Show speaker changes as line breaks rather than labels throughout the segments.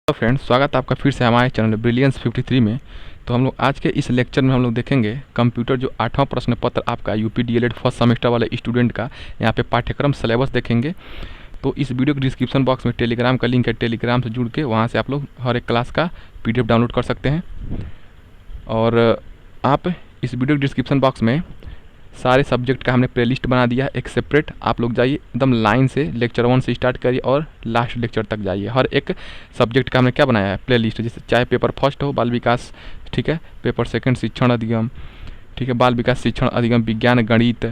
तो फ्रेंड्स, स्वागत है आपका फिर से हमारे चैनल ब्रिलियंस 53 में। तो हम लोग आज के इस लेक्चर में हम लोग देखेंगे कंप्यूटर जो 8वां प्रश्न पत्र आपका यूपी डीएलएड फर्स्ट सेमेस्टर वाले स्टूडेंट का यहाँ पे पाठ्यक्रम सिलेबस देखेंगे। तो इस वीडियो के डिस्क्रिप्शन बॉक्स में टेलीग्राम का लिंक है, टेलीग्राम से जुड़ के वहाँ से आप लोग हर एक क्लास का PDF डाउनलोड कर सकते हैं। और आप इस वीडियो के डिस्क्रिप्शन बॉक्स में सारे सब्जेक्ट का हमने प्लेलिस्ट बना दिया है एक सेपरेट। आप लोग जाइए एकदम लाइन से लेक्चर 1 से स्टार्ट करिए और लास्ट लेक्चर तक जाइए। हर एक सब्जेक्ट का हमने क्या बनाया है प्लेलिस्ट, जैसे चाहे पेपर फर्स्ट हो बाल विकास, ठीक है, पेपर सेकंड शिक्षण अधिगम, ठीक है, बाल विकास शिक्षण अधिगम, विज्ञान गणित,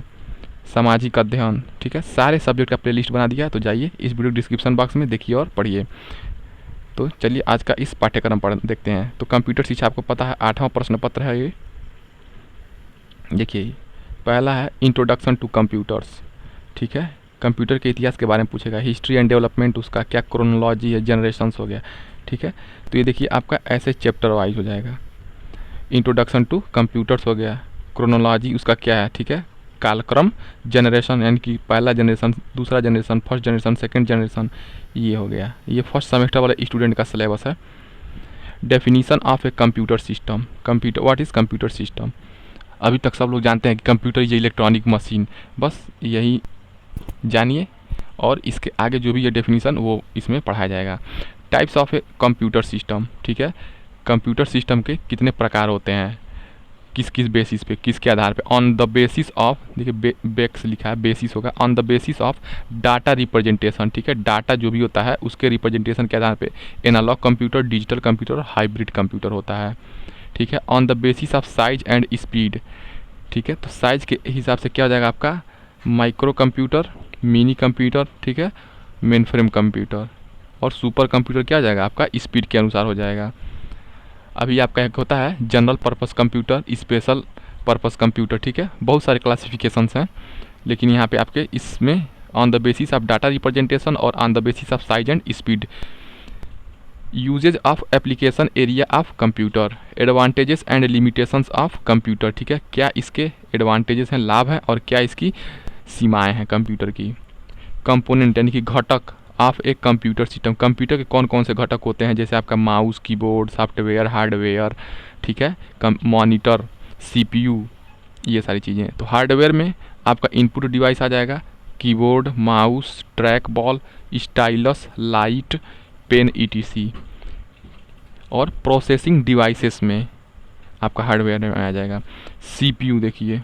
सामाजिक अध्ययन, ठीक है, सारे सब्जेक्ट का प्लेलिस्ट बना दिया है। तो जाइए इस वीडियो डिस्क्रिप्शन बॉक्स में देखिए और पढ़िए। तो चलिए आज का इस पाठ्यक्रम पढ़ देखते हैं। तो कंप्यूटर शिक्षा आपको पता है 8वां प्रश्न पत्र है ये। देखिए पहला है इंट्रोडक्शन टू कंप्यूटर्स, ठीक है, कंप्यूटर के इतिहास के बारे में पूछेगा, हिस्ट्री एंड डेवलपमेंट, उसका क्या क्रोनोलॉजी है, जनरेशंस हो गया, ठीक है। तो ये देखिए आपका ऐसे चैप्टर वाइज हो जाएगा। इंट्रोडक्शन टू कंप्यूटर्स हो गया, क्रोनोलॉजी उसका क्या है, ठीक है, कालक्रम, जनरेशन यानी कि पहला जनरेशन, दूसरा generation, first generation, second generation, ये हो गया। ये फर्स्ट सेमेस्टर वाले स्टूडेंट का सिलेबस है। Definition of a computer system, computer what is computer system. अभी तक सब लोग जानते हैं कि कंप्यूटर इज इलेक्ट्रॉनिक मशीन, बस यही जानिए और इसके आगे जो भी ये डेफिनीशन वो इसमें पढ़ाया जाएगा। Types of a computer system, ठीक है, कंप्यूटर सिस्टम के कितने प्रकार होते हैं, किस किस बेसिस पे, किसके आधार पे, ऑन द बेसिस ऑफ, देखिए बेक्स लिखा है, बेसिस होगा, on the basis of data representation, ठीक है, डाटा जो भी होता है उसके रिप्रेजेंटेशन के आधार पे एनालॉग कंप्यूटर, डिजिटल कंप्यूटर और हाइब्रिड कंप्यूटर होता है, ठीक है। On the basis of size and speed, ठीक है, तो साइज के हिसाब से क्या हो जाएगा आपका माइक्रो कंप्यूटर, मिनी कंप्यूटर, ठीक है, मेन फ्रेम कंप्यूटर, और सुपर कंप्यूटर क्या हो जाएगा आपका स्पीड के अनुसार हो जाएगा। अभी आपका एक होता है general purpose computer, special purpose computer, ठीक है, बहुत सारे क्लासिफिकेशंस हैं, लेकिन यहाँ पे आपके इसमें on the basis of data representation और on the basis of size and speed. Usages of application area of computer, advantages and limitations of computer, ठीक है, क्या इसके एडवांटेजेस हैं, लाभ हैं, और क्या इसकी सीमाएं हैं कंप्यूटर की। कंपोनेंट यानी कि घटक ऑफ एक कंप्यूटर सिस्टम, कंप्यूटर के कौन कौन से घटक होते हैं, जैसे आपका माउस, कीबोर्ड, सॉफ्टवेयर, हार्डवेयर, ठीक है, मॉनिटर, CPU, ये सारी चीज़ें। तो हार्डवेयर में आपका इनपुट डिवाइस आ जाएगा, keyboard, mouse, track ball, stylus, light, pen, ETC। और प्रोसेसिंग डिवाइसेस में आपका हार्डवेयर में आ जाएगा CPU। देखिए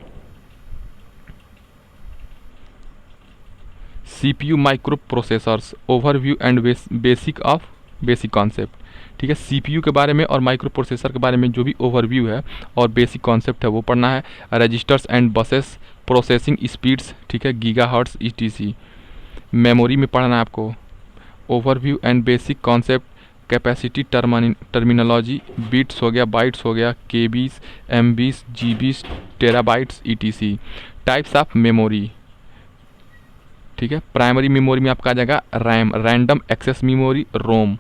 CPU microprocessors, overview and basic concept, ठीक है, CPU के बारे में और माइक्रो प्रोसेसर के बारे में जो भी ओवरव्यू है और बेसिक कॉन्सेप्ट है वो पढ़ना है। Registers and buses, processing speeds, ठीक है, गीगाहर्ट्ज़, ETC। मेमोरी में पढ़ना है आपको overview and basic concept, capacity, terminology, bits हो गया, बाइट्स हो गया, KBs, MBs, GBs, terabytes, ETC। Types of memory, ठीक है, प्राइमरी मेमोरी में आपका आ जाएगा RAM, random access memory, ROM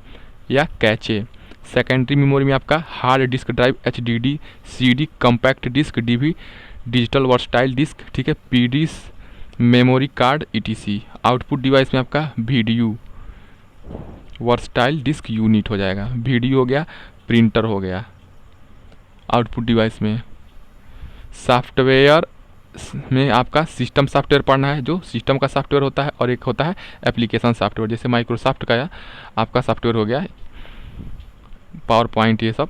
या कैचे। सेकेंडरी मेमोरी में आपका hard disk drive, HDD, CD, compact disc, DV, digital versatile disc, ठीक है, PDs, memory card, ETC। Output device में आपका VDU, वर्सटाइल डिस्क यूनिट हो जाएगा, VDU हो गया, प्रिंटर हो गया आउटपुट डिवाइस में। सॉफ्टवेयर में आपका सिस्टम सॉफ्टवेयर पढ़ना है, जो सिस्टम का सॉफ्टवेयर होता है, और एक होता है एप्लीकेशन सॉफ्टवेयर, जैसे माइक्रोसॉफ्ट का आपका सॉफ्टवेयर हो गया, पावर पॉइंट, ये सब।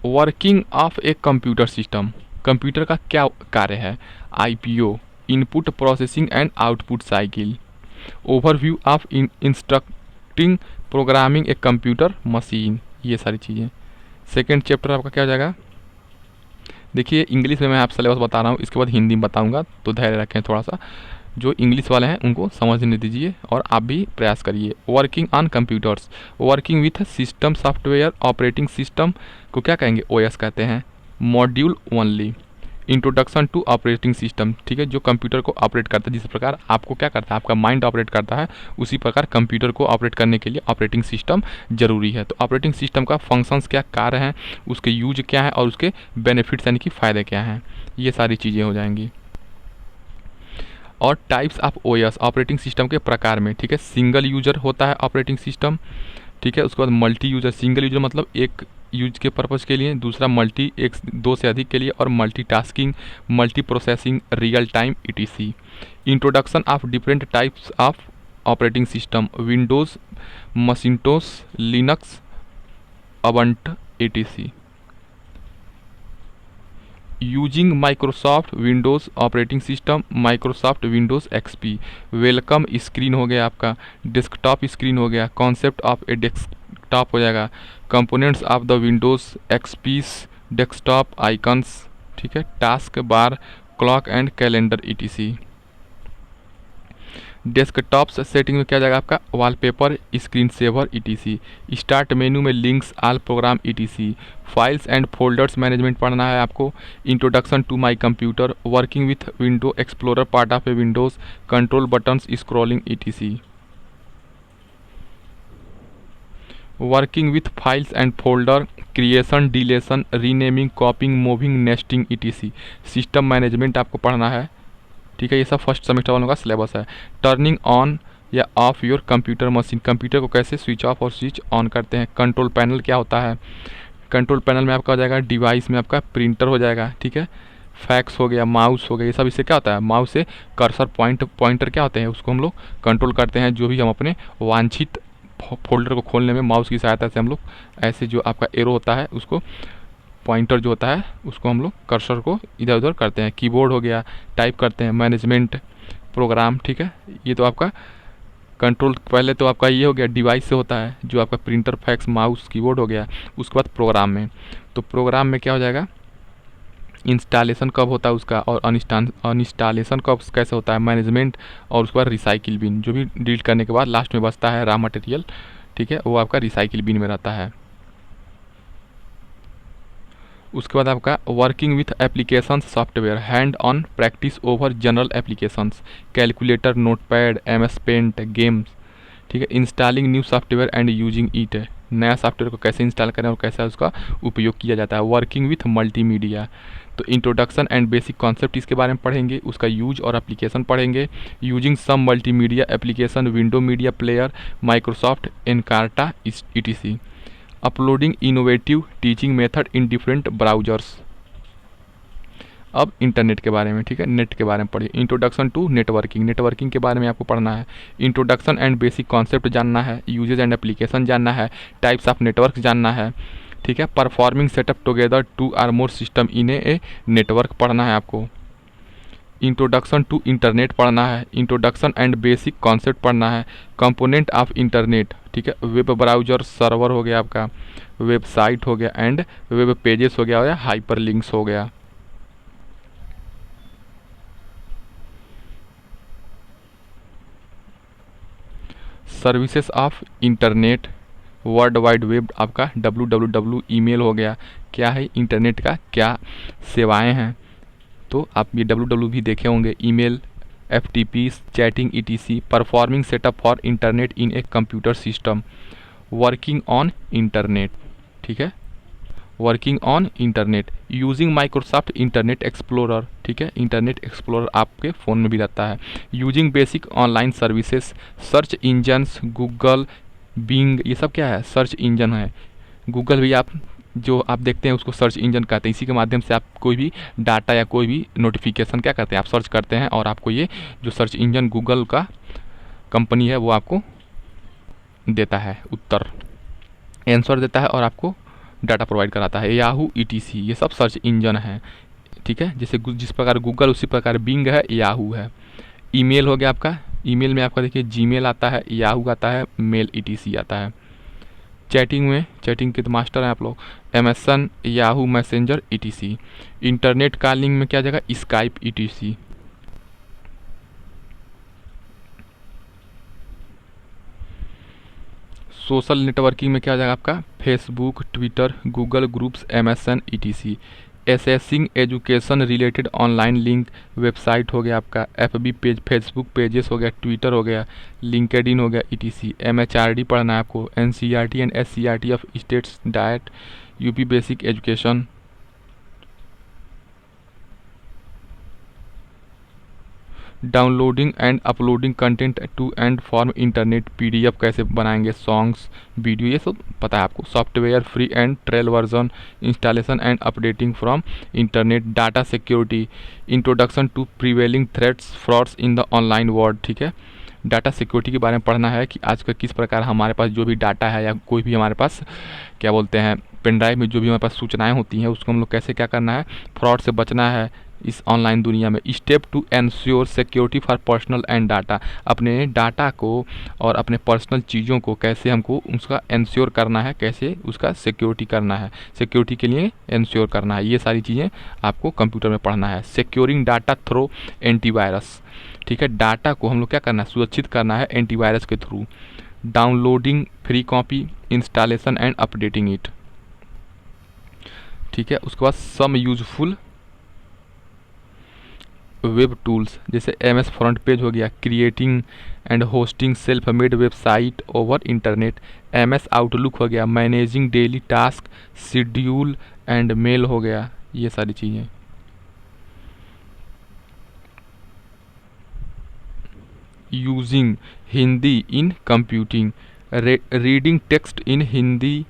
Working of a computer system, computer का क्या कार्य है, IPO, input processing and output cycle. Overview of instructing programming a computer machine, ये सारी चीज़ें। सेकेंड चैप्टर आपका क्या हो जाएगा, देखिए इंग्लिश में मैं आप सिलेबस बता रहा हूँ, इसके बाद हिंदी में बताऊँगा, तो धैर्य रखें थोड़ा सा। जो इंग्लिश वाले हैं उनको समझने दीजिए और आप भी प्रयास करिए। Working on computers, working with system software, operating system को क्या कहेंगे, OS कहते हैं। Module only, introduction to operating system, ठीक है, जो कंप्यूटर को ऑपरेट करता है, जिस प्रकार आपको क्या करता है, आपका माइंड ऑपरेट करता है, उसी प्रकार कंप्यूटर को ऑपरेट करने के लिए ऑपरेटिंग सिस्टम जरूरी है। तो ऑपरेटिंग सिस्टम का फंक्शंस क्या, कार्य हैं, उसके यूज क्या है और उसके बेनिफिट्स यानी कि फ़ायदे क्या हैं, ये सारी चीज़ें हो जाएंगी। और types of OS, operating system के प्रकार में, ठीक है, सिंगल यूजर होता है ऑपरेटिंग सिस्टम, ठीक है। उसके बाद मल्टी यूजर, सिंगल यूजर मतलब एक यूज के पर्पज़ के लिए, दूसरा मल्टी एक दो से अधिक के लिए, और multitasking, multi processing, real time ETC. Introduction of different types of operating system, Windows, Macintosh, Linux, Ubuntu etc. Using Microsoft Windows operating system, Microsoft Windows XP. Welcome screen हो गया आपका, डेस्कटॉप स्क्रीन हो गया, कॉन्सेप्ट ऑफ ए डेस्कटॉप हो जाएगा, components of the Windows XP's desktop icons, ठीक है, task bar, clock and calendar etc. Desktop setting में क्या जाएगा आपका, wallpaper, screen saver etc. Start menu में links, all program etc. Files and folders management पढ़ना है आपको। Introduction to my computer, working with window explorer, part of a Windows, control buttons, scrolling etc. Working with files and folder, creation, deletion, renaming, copying, moving, nesting etc. System management आपको पढ़ना है, ठीक है। ये सब फर्स्ट सेमेस्टर वालों का syllabus है। टर्निंग ऑन या of your computer machine, computer को कैसे स्विच ऑफ और स्विच ऑन करते हैं। कंट्रोल पैनल क्या होता है, कंट्रोल पैनल में आपका हो जाएगा, डिवाइस में आपका प्रिंटर हो जाएगा, ठीक है, फैक्स हो गया, माउस हो गया, ये सब इससे क्या होता है, माउस से कर्सर पॉइंटर क्या होते हैं, उसको हम लोग कंट्रोल करते हैं। जो भी हम अपने वांछित फोल्डर को खोलने में माउस की सहायता से हम लोग ऐसे जो आपका एरो होता है उसको, पॉइंटर जो होता है उसको हम लोग कर्सर को इधर उधर करते हैं। कीबोर्ड हो गया, टाइप करते हैं, मैनेजमेंट प्रोग्राम, ठीक है। ये तो आपका कंट्रोल, पहले तो आपका ये हो गया डिवाइस से होता है, जो आपका प्रिंटर, फैक्स, माउस, कीबोर्ड हो गया। उसके बाद प्रोग्राम में, तो प्रोग्राम में क्या हो जाएगा, इंस्टॉलेशन कब होता है उसका, और अनइंस्टॉलेशन कब कैसे होता है, मैनेजमेंट, और उसके बाद रिसाइकिल बिन, जो भी डिलीट करने के बाद लास्ट में बचता है रॉ मटेरियल, ठीक है, वो आपका रिसाइकिल बिन में रहता है। उसके बाद आपका working with applications software, hand on practice over general applications, calculator, notepad, MS paint, games, ठीक है। Installing new software and using it, नया सॉफ्टवेयर को कैसे इंस्टॉल करें और कैसे उसका उपयोग किया जाता है। वर्किंग विथ मल्टीमीडिया, तो इंट्रोडक्शन एंड बेसिक कॉन्सेप्ट इसके बारे में पढ़ेंगे, उसका यूज और एप्लीकेशन पढ़ेंगे। Using some multimedia application, window media player, Microsoft Encarta etc. Uploading innovative teaching method in different browsers. अब इंटरनेट के बारे में, ठीक है, नेट के बारे में पढ़िए। इंट्रोडक्शन टू नेटवर्किंग, नेटवर्किंग के बारे में आपको पढ़ना है। इंट्रोडक्शन एंड बेसिक कॉन्सेप्ट जानना है, यूजेज एंड एप्लीकेशन जानना है, टाइप्स ऑफ नेटवर्क जानना है, ठीक है। Performing setup together two or more system in a network पढ़ना है आपको। इंट्रोडक्शन टू इंटरनेट पढ़ना है, इंट्रोडक्शन एंड बेसिक कॉन्सेप्ट पढ़ना है। कंपोनेंट ऑफ इंटरनेट, ठीक है, वेब ब्राउज़र, सर्वर हो गया आपका, वेबसाइट हो गया, एंड वेब पेजेस हो गया, या हाइपर लिंक्स हो गया। Services of internet, world wide web आपका www, ईमेल हो गया, क्या है इंटरनेट का क्या सेवाएं हैं, तो आप ये www भी देखे होंगे, email, FTP, chatting etc. Performing setup for internet in A computer system, working on internet, ठीक है, working on internet, using Microsoft internet explorer, ठीक है, इंटरनेट एक्सप्लोरर आपके फ़ोन में भी रहता है। Using basic online services, search engines, Google, Bing, ये सब क्या है, सर्च इंजन है। गूगल भी आप जो आप देखते हैं उसको सर्च इंजन कहते हैं। इसी के माध्यम से आप कोई भी डाटा या कोई भी नोटिफिकेशन क्या करते हैं, आप सर्च करते हैं, और आपको ये जो सर्च इंजन गूगल का कंपनी है वो आपको देता है उत्तर, आंसर देता है, और आपको डाटा प्रोवाइड कराता है। Yahoo etc. ये सब सर्च इंजन है, ठीक है। जैसे जिस प्रकार गूगल उसी प्रकार बिंग है, याहू है। ईमेल हो गया आपका, ईमेल में आपका देखिए जीमेल आता है, याहू आता है, मेल etc. आता है। चैटिंग में, चैटिंग के तो मास्टर हैं आप लोग, MSN, Yahoo messenger etc. Internet calling में क्या जगह, स्काइप etc. सोशल नेटवर्किंग में क्या जाएगा आपका, Facebook, Twitter, Google groups, MSN etc. Assessing education related online link, website हो गया आपका, FB पेज, फेसबुक पेजेस हो गया, ट्विटर हो गया, लिंक्डइन हो गया etc. MHRD पढ़ना है आपको, NCERT and SCERT of states diet, UP basic education. Downloading and uploading content to and from internet, PDF कैसे बनाएंगे, सॉन्ग्स, वीडियो, ये सब पता है आपको। Software free and trial version, installation and updating from internet, data security, introduction to prevailing threats frauds in the online world. ठीक है, data security के बारे में पढ़ना है कि आजकल किस प्रकार हमारे पास जो भी डाटा है या कोई भी हमारे पास क्या बोलते हैं पेन ड्राइव में जो भी हमारे पास सूचनाएं होती हैं उसको हम लोग कैसे क्या करना है, फ्रॉड से बचना है इस ऑनलाइन दुनिया में। Step to ensure security for personal and data, अपने डाटा को और अपने पर्सनल चीज़ों को कैसे हमको उसका एंश्योर करना है, कैसे उसका सिक्योरिटी करना है, सिक्योरिटी के लिए एंश्योर करना है, ये सारी चीज़ें आपको कंप्यूटर में पढ़ना है। सिक्योरिंग डाटा थ्रू एंटीवायरस, ठीक है, डाटा को हम लोग क्या करना है, सुरक्षित करना है एंटीवायरस के थ्रू। Downloading free copy, installation and updating it. ठीक है, उसके बाद सम यूजफुल वेब टूल्स, जैसे एमएस फ्रंट पेज हो गया, creating and hosting self made website over internet, MS Outlook हो गया, managing daily task, schedule and mail हो गया, ये सारी चीज़ें। Using Hindi in computing, reading text in Hindi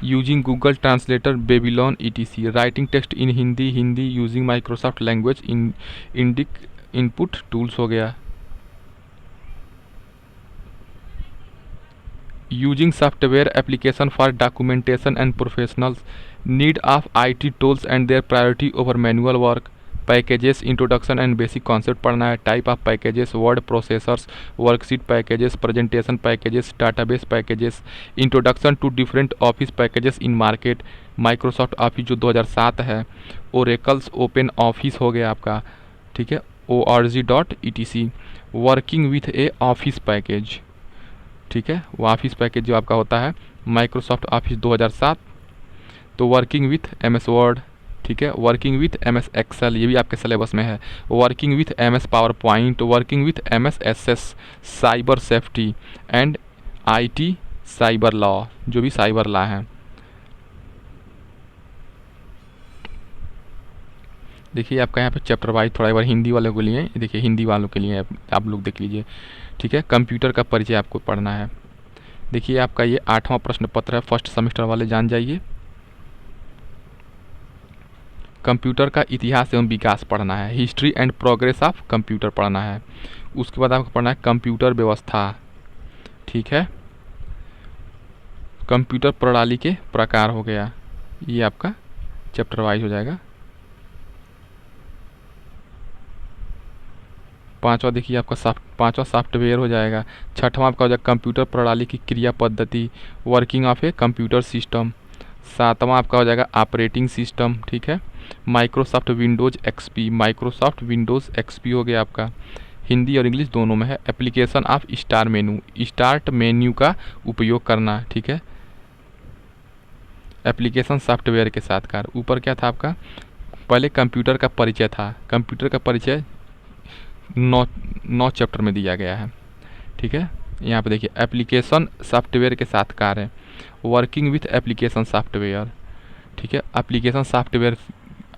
using Google translator, Babylon etc, writing text in Hindi, Hindi using Microsoft language in Indic input tools हो गया। Using software application for documentation and professionals, need of IT tools and their priority over manual work, packages, introduction and basic concept पढ़ना है, type of packages, word processors, worksheet packages, presentation packages, database packages, introduction to different office packages in market, Microsoft office जो 2007 है, oracles open office हो गया आपका, ठीक है, org.etc, working with A office package, ठीक है, वो ऑफिस पैकेज जो आपका होता है माइक्रोसॉफ्ट ऑफिस 2007, तो वर्किंग विथ एमएस वर्ड, ठीक है, वर्किंग विथ एमएस एक्सेल, ये भी आपके सिलेबस में है, working with MS power point, working with MS SS, cyber safety and IT cyber law, जो भी साइबर लॉ है। देखिए आपका यहाँ पे चैप्टर वाइज थोड़ा एक बार हिंदी वालों के लिए, देखिए हिंदी वालों के लिए आप लोग देख लीजिए, ठीक है, कंप्यूटर का परिचय आपको पढ़ना है। देखिए आपका ये 8वां प्रश्न पत्र है, फर्स्ट सेमेस्टर वाले जान जाइए। कंप्यूटर का इतिहास एवं विकास पढ़ना है, history and progress of computer पढ़ना है। उसके बाद आपको पढ़ना है कंप्यूटर व्यवस्था, ठीक है, कंप्यूटर प्रणाली के प्रकार हो गया, ये आपका चैप्टर वाइज हो जाएगा। 5वां देखिए आपका 5वां सॉफ्टवेयर हो जाएगा। 6वां आपका हो जाएगा कंप्यूटर प्रणाली की क्रिया पद्धति, working of a computer system. 7वां आपका हो जाएगा ऑपरेटिंग सिस्टम, ठीक है, Microsoft Windows XP, Microsoft Windows XP हो गया आपका, हिंदी और इंग्लिश दोनों में है। Application of star menu, start menu का उपयोग करना, ठीक है, एप्लीकेशन सॉफ्टवेयर के साथ कार। ऊपर क्या था आपका, पहले कंप्यूटर का परिचय था, कंप्यूटर का परिचय 9 चैप्टर में दिया गया है, ठीक है। यहाँ पे देखिए एप्लीकेशन सॉफ्टवेयर के साथ कार्य, वर्किंग विथ एप्लीकेशन सॉफ्टवेयर, ठीक है, एप्लीकेशन सॉफ्टवेयर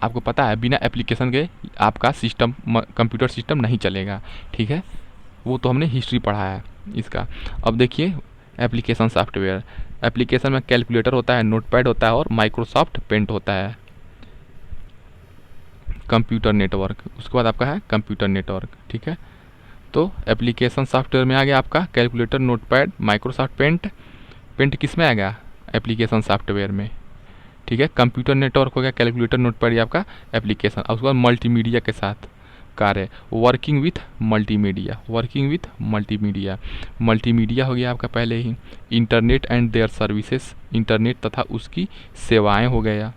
आपको पता है बिना एप्लीकेशन के आपका सिस्टम कंप्यूटर सिस्टम नहीं चलेगा, ठीक है, वो तो हमने हिस्ट्री पढ़ा है इसका। अब देखिए एप्लीकेशन सॉफ्टवेयर, एप्लीकेशन में कैलकुलेटर होता है, नोटपैड होता है और माइक्रोसॉफ्ट पेंट होता है। कंप्यूटर नेटवर्क, उसके बाद आपका है कंप्यूटर नेटवर्क, ठीक है। तो एप्लीकेशन सॉफ्टवेयर में आ गया आपका calculator, notepad, Microsoft paint. Paint किस में आएगा, एप्लीकेशन सॉफ्टवेयर में, ठीक है। कंप्यूटर नेटवर्क हो गया, कैलकुलेटर, नोटपैड, ये आपका एप्लीकेशन। और उसके बाद मल्टीमीडिया के साथ कार्य, working with multimedia, working with multimedia, multimedia हो गया आपका पहले ही। Internet and their services, internet तथा उसकी सेवाएं हो गया।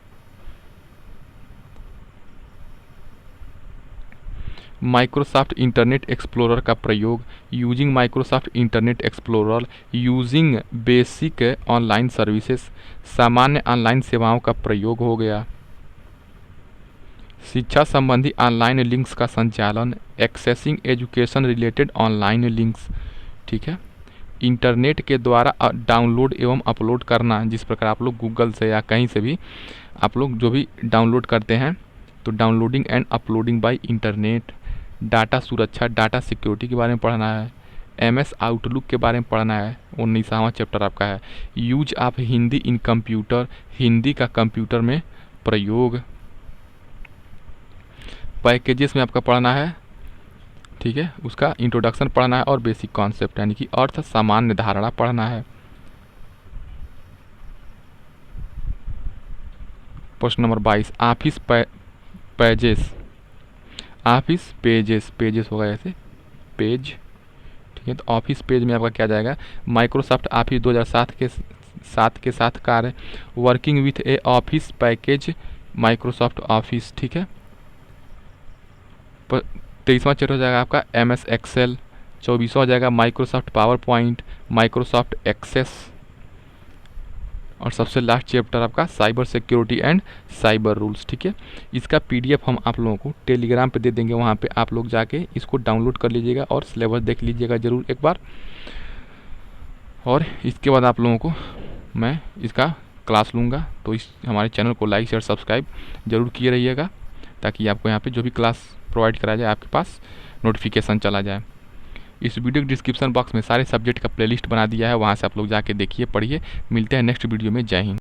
माइक्रोसॉफ्ट इंटरनेट एक्सप्लोरर का प्रयोग, using Microsoft internet explorer, using basic online services, सामान्य ऑनलाइन सेवाओं का प्रयोग हो गया। शिक्षा संबंधी ऑनलाइन लिंक्स का संचालन, accessing education related online links, ठीक है। इंटरनेट के द्वारा डाउनलोड एवं अपलोड करना, जिस प्रकार आप लोग गूगल से या कहीं से भी आप लोग जो भी डाउनलोड करते हैं, तो downloading and uploading by internet, data सुरक्षा, डाटा सिक्योरिटी के बारे में पढ़ना है, MS आउटलुक के बारे में पढ़ना है, 19वां चैप्टर आपका है। Use of Hindi in computer, Hindi का कंप्यूटर में प्रयोग। पैकेजेस में आपका पढ़ना है, ठीक है, उसका इंट्रोडक्शन पढ़ना है और बेसिक कॉन्सेप्ट यानी कि अर्थ सामान्य धारणा पढ़ना है। प्रश्न number 22, office pages, office pages, pages होगा ऐसे पेज, ठीक है। तो ऑफिस पेज में आपका क्या जाएगा, माइक्रोसॉफ्ट ऑफिस 2007 के साथ कार्य, working with A office package, Microsoft office, ठीक है। 23वां चैप्टर हो जाएगा आपका MS एक्सेल, 24वां हो जाएगा Microsoft PowerPoint, Microsoft access, और सबसे लास्ट चैप्टर आपका cyber security and cyber rules, ठीक है। इसका PDF हम आप लोगों को टेलीग्राम पे दे देंगे, वहाँ पे आप लोग जाके इसको डाउनलोड कर लीजिएगा और सिलेबस देख लीजिएगा ज़रूर एक बार। और इसके बाद आप लोगों को मैं इसका क्लास लूँगा, तो इस हमारे चैनल को लाइक शेयर सब्सक्राइब जरूर किए रहिएगा, ताकि आपको यहाँ पे जो भी क्लास प्रोवाइड कराया जाए आपके पास नोटिफिकेशन चला जाए। इस वीडियो के डिस्क्रिप्शन बॉक्स में सारे सब्जेक्ट का प्लेलिस्ट बना दिया है, वहाँ से आप लोग जाके देखिए, पढ़िए। मिलते हैं नेक्स्ट वीडियो में। जय हिंद।